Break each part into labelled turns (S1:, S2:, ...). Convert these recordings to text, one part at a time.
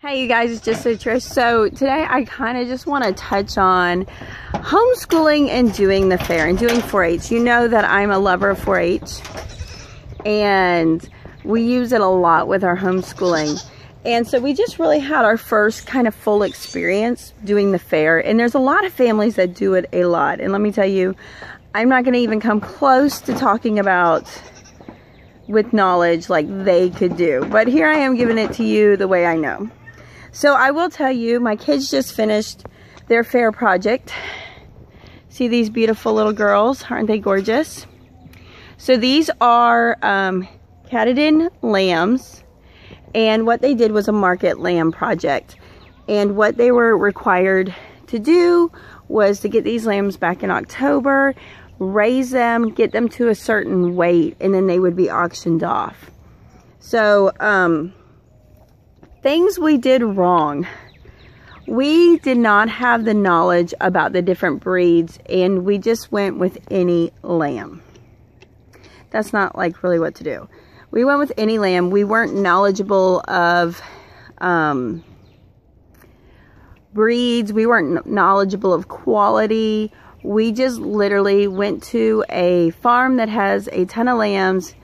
S1: Hey you guys, it's just Trish. So today I kind of just want to touch on homeschooling and doing the fair and doing 4-H. You know that I'm a lover of 4-H and we use it a lot with our homeschooling. And so we just really had our first kind of full experience doing the fair. And there's a lot of families that do it a lot. And let me tell you, I'm not going to even come close to talking about with knowledge like they could do. But here I am giving it to you the way I know. So I will tell you, my kids just finished their fair project. See these beautiful little girls? Aren't they gorgeous? So these are Katadyn Lambs. And what they did was a market lamb project. And what they were required to do was to get these lambs back in October, raise them, get them to a certain weight, and then they would be auctioned off. So, things we did wrong. We did not have the knowledge about the different breeds, and we just went with any lamb. That's not like really what to do. We went with any lamb. We weren't knowledgeable of breeds. We weren't knowledgeable of quality. We just literally went to a farm that has a ton of lambs,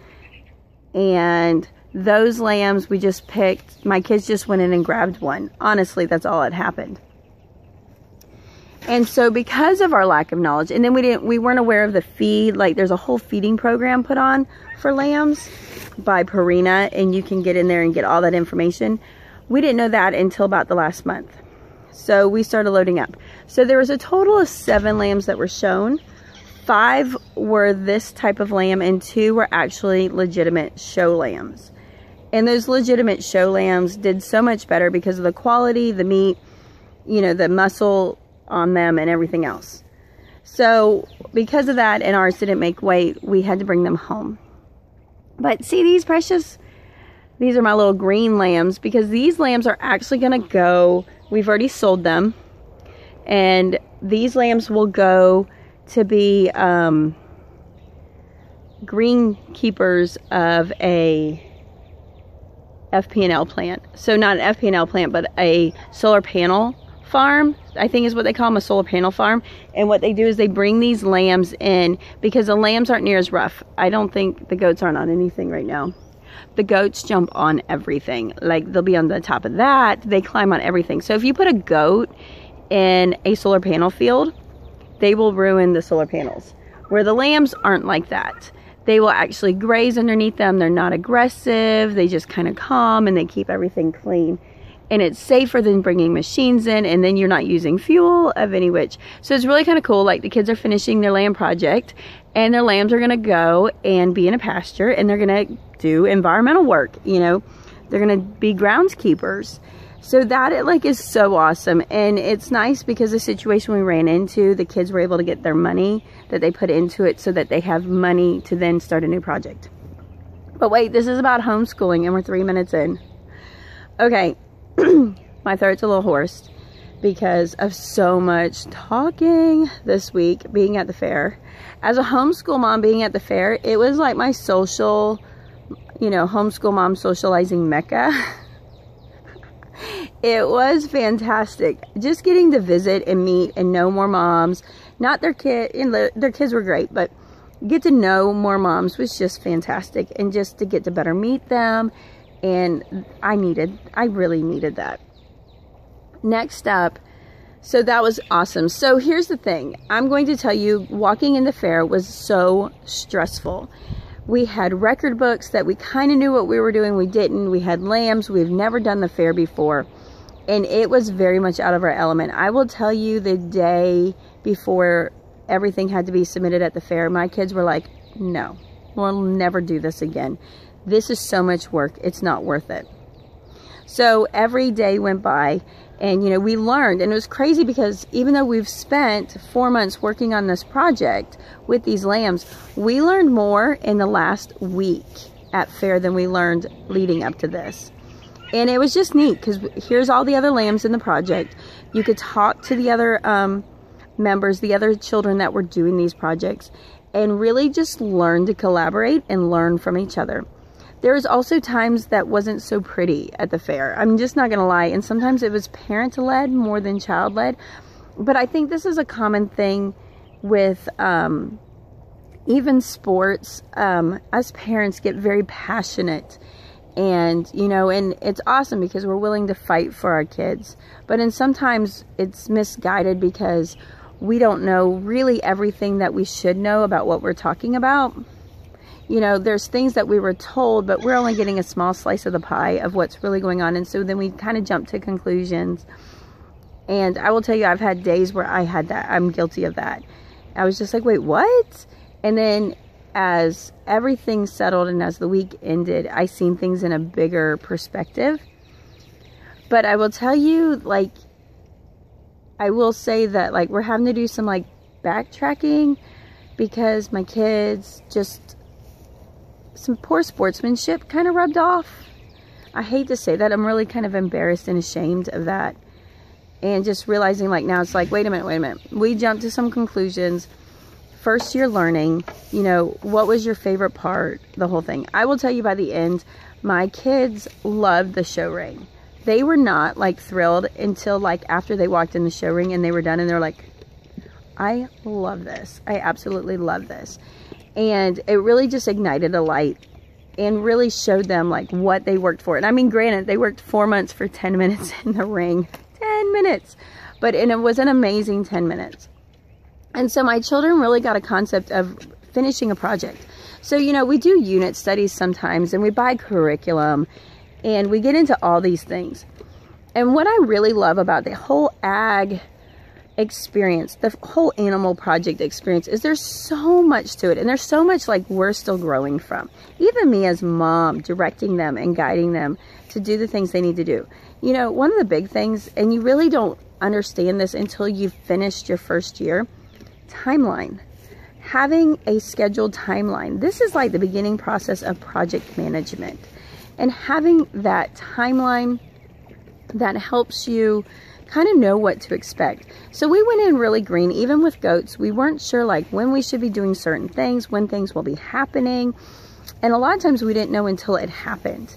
S1: and those lambs we just picked. My kids just went in and grabbed one. Honestly, that's all that happened. And so because of our lack of knowledge, and then we weren't aware of the feed, like there's a whole feeding program put on for lambs by Purina, and you can get in there and get all that information. We didn't know that until about the last month. So we started loading up. So there was a total of 7 lambs that were shown. 5 were this type of lamb, and 2 were actually legitimate show lambs. And those legitimate show lambs did so much better because of the quality, the meat, you know, the muscle on them and everything else. So because of that, and ours didn't make weight, we had to bring them home. But see these precious, these are my little green lambs, because these lambs are actually going to go, we've already sold them, and these lambs will go to be greenkeepers of a FP&L plant. So not an FP&L plant, but a solar panel farm, I think is what they call them, a solar panel farm. And what they do is they bring these lambs in, because the lambs aren't near as rough. I don't think the goats aren't on anything right now. The goats jump on everything. Like they'll be on the top of that. They climb on everything. So if you put a goat in a solar panel field, they will ruin the solar panels. Where the lambs aren't like that. They will actually graze underneath them. They're not aggressive. They just kind of calm, and they keep everything clean. And it's safer than bringing machines in, and then you're not using fuel of any which. So it's really kind of cool. Like the kids are finishing their lamb project, and their lambs are going to go and be in a pasture, and they're going to do environmental work. You know, they're going to be groundskeepers. So that is so awesome. And it's nice because the situation we ran into, the kids were able to get their money that they put into it so that they have money to then start a new project. But wait, this is about homeschooling, and we're 3 minutes in. Okay, my throat's a little hoarse because of so much talking this week being at the fair. As a homeschool mom being at the fair, it was like my social, you know, homeschool mom socializing mecca. It was fantastic. Just getting to visit and meet and know more moms. Not their kids, their kids were great, but get to know more moms was just fantastic. And just to get to better meet them. And I really needed that. Next up, so that was awesome. So here's the thing. I'm going to tell you, walking in the fair was so stressful. We had record books that we kind of knew what we were doing. We didn't. We had lambs. We've never done the fair before. And it was very much out of our element. I will tell you, the day before everything had to be submitted at the fair, my kids were like, no, we'll never do this again. This is so much work. It's not worth it. So every day went by, and you know, we learned, and it was crazy because even though we've spent 4 months working on this project with these lambs, we learned more in the last week at fair than we learned leading up to this. And it was just neat because here's all the other lambs in the project. You could talk to the other members, the other children that were doing these projects, and really just learn to collaborate and learn from each other. There was also times that wasn't so pretty at the fair. I'm just not going to lie. And sometimes it was parent-led more than child-led. But I think this is a common thing with even sports. Us parents get very passionate. And, you know, and it's awesome because we're willing to fight for our kids. But sometimes it's misguided because we don't know really everything that we should know about what we're talking about. You know, there's things that we were told, but we're only getting a small slice of the pie of what's really going on. And so then we kind of jump to conclusions. And I will tell you, I've had days where I had that. I'm guilty of that. I was just like, wait, what? And then as everything settled and as the week ended, I seen things in a bigger perspective. But I will tell you, like, I will say that, like, we're having to do some, like, backtracking because my kids just, some poor sportsmanship kind of rubbed off. I hate to say that. I'm really kind of embarrassed and ashamed of that. And just realizing, like, now it's like, wait a minute. We jumped to some conclusions. First year learning, you know, what was your favorite part? The whole thing. I will tell you by the end, my kids loved the show ring. They were not, like, thrilled until, like, after they walked in the show ring and they were done and they're like, I love this. I absolutely love this. And it really just ignited a light and really showed them, like, what they worked for. And I mean, granted, they worked 4 months for 10 minutes in the ring. 10 minutes. But and it was an amazing 10 minutes. And so my children really got a concept of finishing a project. So, you know, we do unit studies sometimes and we buy curriculum and we get into all these things. And what I really love about the whole ag experience, the whole animal project experience, is there's so much to it. And there's so much, like, we're still growing from. Even me as mom, directing them and guiding them to do the things they need to do. You know, one of the big things, and you really don't understand this until you've finished your first year, timeline. Having a scheduled timeline. This is like the beginning process of project management. And having that timeline that helps you kind of know what to expect. So we went in really green, even with goats. We weren't sure, like, when we should be doing certain things, when things will be happening. And a lot of times we didn't know until it happened.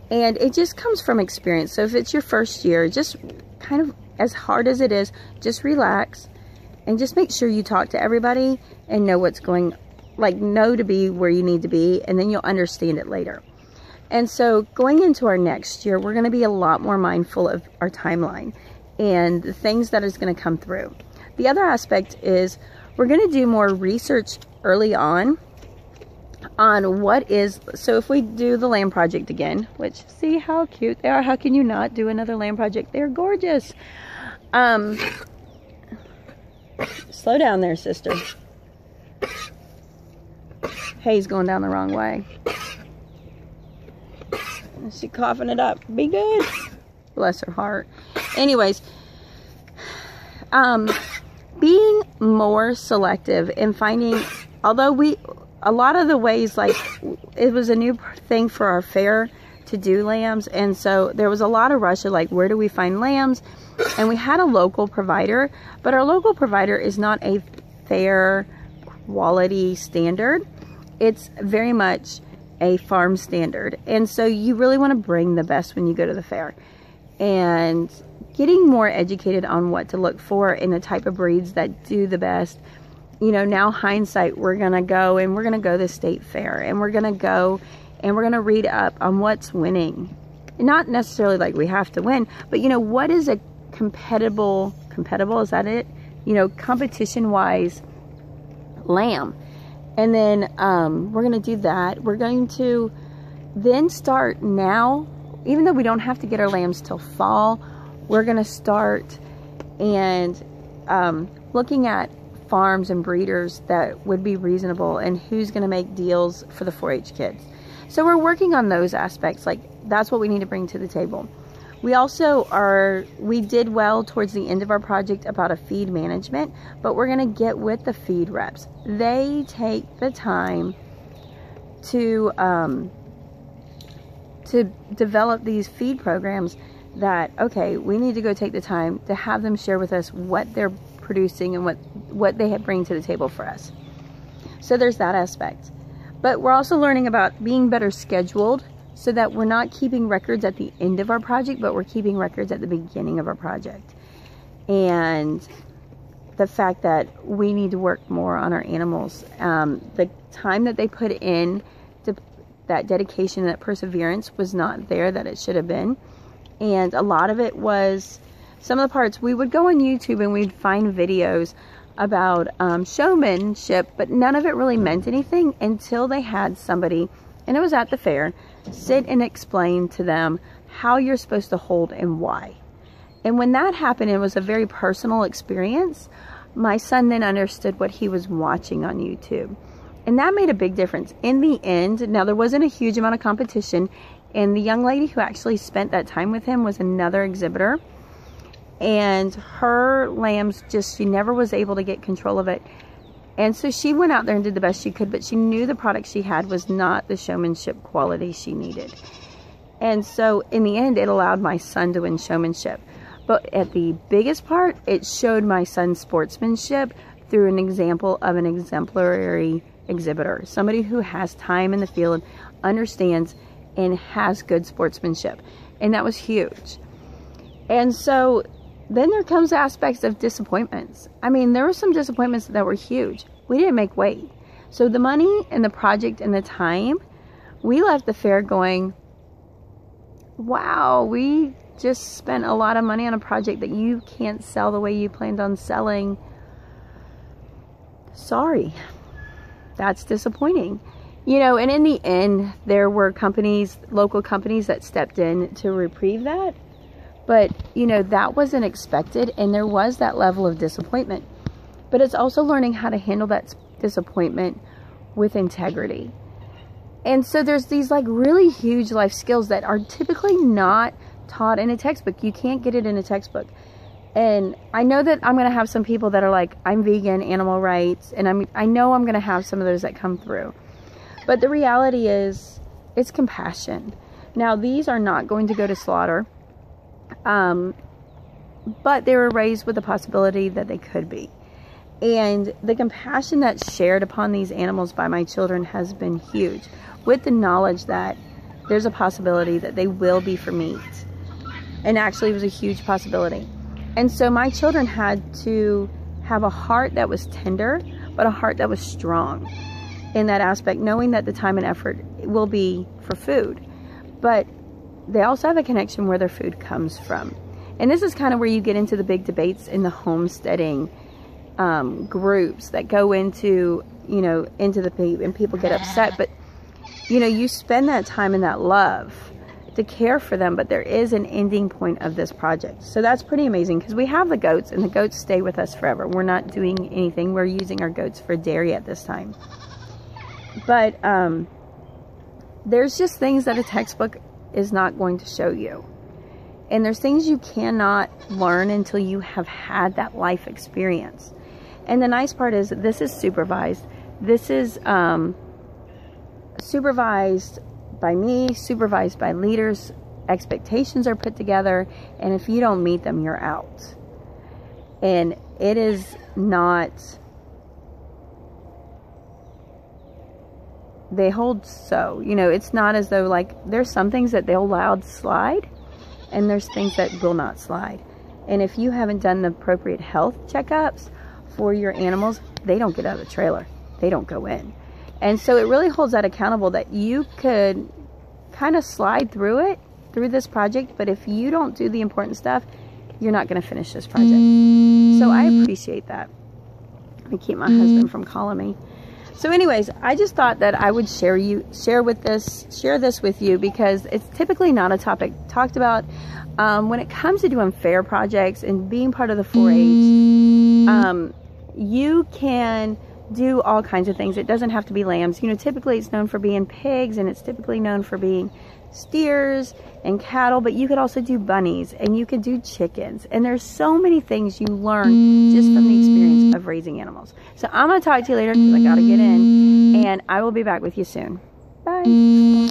S1: And it just comes from experience. So if it's your first year, just kind of, as hard as it is, just relax and just make sure you talk to everybody and know what's going, like, know to be where you need to be, and then you'll understand it later. And so going into our next year, we're going to be a lot more mindful of our timeline and the things that is going to come through. The other aspect is we're going to do more research early on what is, so if we do the lamb project again, which, see how cute they are. How can you not do another lamb project? They're gorgeous. Slow down there, sister. Hay's going down the wrong way. She's coughing it up. Be good. Bless her heart. Anyways, being more selective and finding, although a lot of the ways, like, it was a new thing for our fair to do lambs, and so there was a lot of rush of, like, where do we find lambs? And we had a local provider, but our local provider is not a fair quality standard. It's very much a farm standard. And so you really want to bring the best when you go to the fair. And getting more educated on what to look for in the type of breeds that do the best. You know, now hindsight, we're going to go to the state fair, and we're going to go and we're going to read up on what's winning. Not necessarily like we have to win, but, you know, what is a competible, is that it? You know, competition-wise lamb. And then we're going to do that. We're going to then start now, even though we don't have to get our lambs till fall, we're going to start and looking at farms and breeders that would be reasonable and who's going to make deals for the 4-H kids. So we're working on those aspects. Like, that's what we need to bring to the table. We also we did well towards the end of our project about a feed management, but we're going to get with the feed reps. They take the time to develop these feed programs that, okay, we need to go take the time to have them share with us what they're producing and what they bring to the table for us. So there's that aspect. But we're also learning about being better scheduled so that we're not keeping records at the end of our project, but we're keeping records at the beginning of our project. And the fact that we need to work more on our animals. The time that they put in to that dedication, that perseverance was not there that it should have been. And a lot of it was, some of the parts, we would go on YouTube and we'd find videos about showmanship, but none of it really meant anything until they had somebody, and it was at the fair, sit and explain to them how you're supposed to hold and why. And when that happened, it was a very personal experience. My son then understood what he was watching on YouTube. And that made a big difference. In the end, now there wasn't a huge amount of competition, and the young lady who actually spent that time with him was another exhibitor. And her lambs she never was able to get control of it. And so she went out there and did the best she could, but she knew the product she had was not the showmanship quality she needed. And so in the end, it allowed my son to win showmanship. But at the biggest part, it showed my son's sportsmanship through an example of an exemplary exhibitor. Somebody who has time in the field, understands, and has good sportsmanship. And that was huge. And so then there comes aspects of disappointments. I mean, there were some disappointments that were huge. We didn't make weight. So the money and the project and the time, we left the fair going, wow, we just spent a lot of money on a project that you can't sell the way you planned on selling. Sorry. That's disappointing. You know, and in the end, there were companies, local companies that stepped in to reprieve that. But, you know, that wasn't expected, and there was that level of disappointment. But it's also learning how to handle that disappointment with integrity. And so there's these like really huge life skills that are typically not taught in a textbook. You can't get it in a textbook. And I know that I'm going to have some people that are like, I'm vegan, animal rights, and I know I'm going to have some of those that come through. But the reality is, it's compassion. Now, these are not going to go to slaughter. But they were raised with the possibility that they could be. And the compassion that's shared upon these animals by my children has been huge, with the knowledge that there's a possibility that they will be for meat. And actually, it was a huge possibility. And so my children had to have a heart that was tender, but a heart that was strong in that aspect, knowing that the time and effort will be for food. But they also have a connection where their food comes from. And this is kind of where you get into the big debates in the homesteading groups that go into, you know, into the people, and people get upset. But, you know, you spend that time and that love to care for them, but there is an ending point of this project. So that's pretty amazing, because we have the goats, and the goats stay with us forever. We're not doing anything. We're using our goats for dairy at this time. But there's just things that a textbook is not going to show you. And there's things you cannot learn until you have had that life experience. And the nice part is that this is supervised. This is supervised by me, supervised by leaders. Expectations are put together, and if you don't meet them, you're out. And it is not, they hold so, you know, it's not as though, like, there's some things that they'll allow to slide, and there's things that will not slide. And if you haven't done the appropriate health checkups for your animals, they don't get out of the trailer. They don't go in. And so it really holds that accountable, that you could kind of slide through it, through this project, but if you don't do the important stuff, you're not going to finish this project. So I appreciate that. I keep my husband from calling me. So anyways, I just thought that I would share this with you, because it's typically not a topic talked about. When it comes to doing fair projects and being part of the 4-H, you can do all kinds of things. It doesn't have to be lambs. You know, typically it's known for being pigs, and it's typically known for being steers and cattle, but you could also do bunnies, and you could do chickens. And there's so many things you learn just from the experience of raising animals. So I'm going to talk to you later, because I got to get in, and I will be back with you soon. Bye.